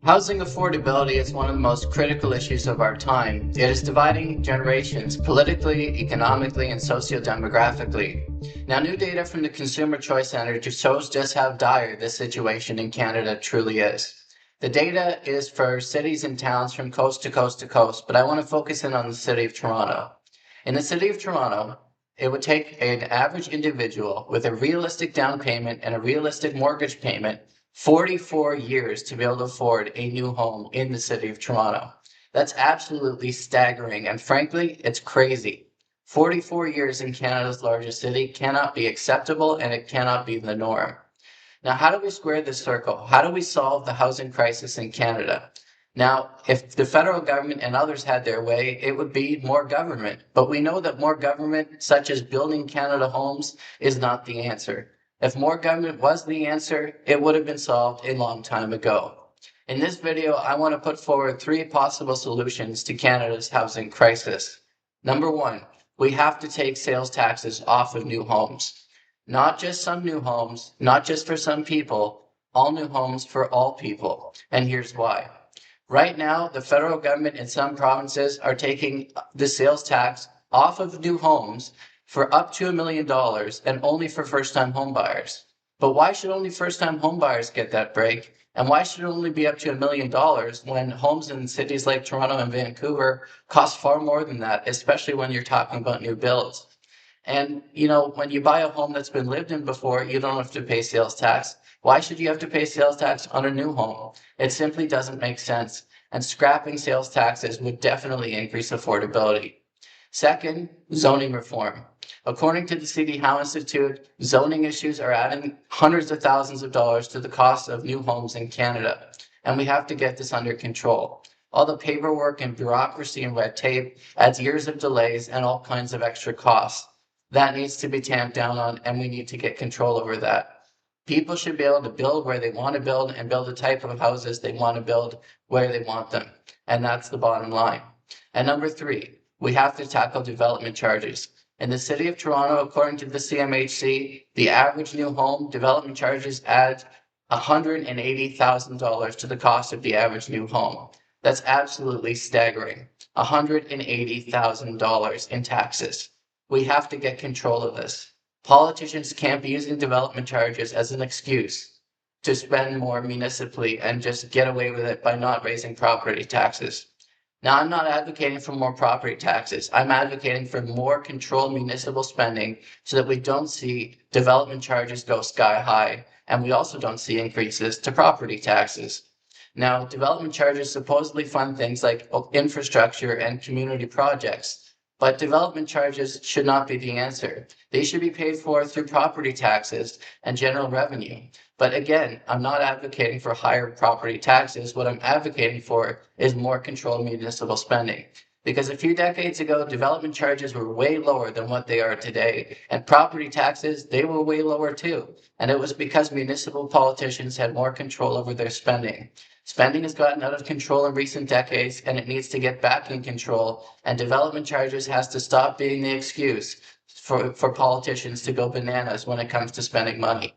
Housing affordability is one of the most critical issues of our time. It is dividing generations politically, economically, and socio-demographically. Now, new data from the Consumer Choice Center shows just how dire this situation in Canada truly is. The data is for cities and towns from coast to coast to coast, but I want to focus in on the city of Toronto. In the city of Toronto, it would take an average individual with a realistic down payment and a realistic mortgage payment 44 years to be able to afford a new home in the city of Toronto. That's absolutely staggering, and frankly, it's crazy. 44 years in Canada's largest city cannot be acceptable, and it cannot be the norm. Now, how do we square this circle? How do we solve the housing crisis in Canada? Now, if the federal government and others had their way, it would be more government. But we know that more government, such as building Canada homes, is not the answer. If more government was the answer, it would have been solved a long time ago. In this video, I want to put forward 3 possible solutions to Canada's housing crisis. Number 1, we have to take sales taxes off of new homes. Not just some new homes, not just for some people, all new homes for all people. And here's why. Right now, the federal government in some provinces are taking the sales tax off of new homes for up to $1 million and only for first-time homebuyers. But why should only first-time homebuyers get that break? And why should it only be up to $1 million when homes in cities like Toronto and Vancouver cost far more than that, especially when you're talking about new builds? And, when you buy a home that's been lived in before, you don't have to pay sales tax. Why should you have to pay sales tax on a new home? It simply doesn't make sense. And scrapping sales taxes would definitely increase affordability. Second, zoning reform. According to the CD Howe Institute, zoning issues are adding hundreds of thousands of dollars to the cost of new homes in Canada, and we have to get this under control. All the paperwork and bureaucracy and red tape adds years of delays and all kinds of extra costs. That needs to be tamped down on, and we need to get control over that. People should be able to build where they want to build and build the type of houses they want to build where they want them, and that's the bottom line. And number 3, we have to tackle development charges. In the city of Toronto, according to the CMHC, the average new home development charges add $180,000 to the cost of the average new home. That's absolutely staggering. $180,000 in taxes. We have to get control of this. Politicians can't be using development charges as an excuse to spend more municipally and just get away with it by not raising property taxes. Now, I'm not advocating for more property taxes. I'm advocating for more controlled municipal spending so that we don't see development charges go sky high, and we also don't see increases to property taxes. Now, development charges supposedly fund things like infrastructure and community projects, but development charges should not be the answer. They should be paid for through property taxes and general revenue. But again, I'm not advocating for higher property taxes. What I'm advocating for is more controlled municipal spending. Because a few decades ago, development charges were way lower than what they are today. And property taxes, they were way lower too. And it was because municipal politicians had more control over their spending. Spending has gotten out of control in recent decades, and it needs to get back in control. And development charges has to stop being the excuse for politicians to go bananas when it comes to spending money.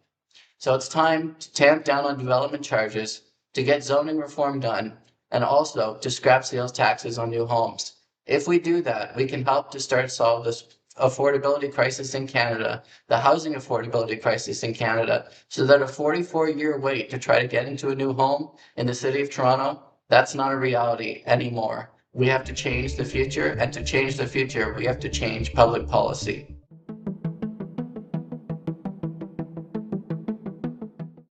So it's time to tamp down on development charges, to get zoning reform done, and also to scrap sales taxes on new homes. If we do that, we can help to start solve this affordability crisis in Canada, the housing affordability crisis in Canada, so that a 44-year wait to try to get into a new home in the city of Toronto, that's not a reality anymore. We have to change the future, and to change the future, we have to change public policy.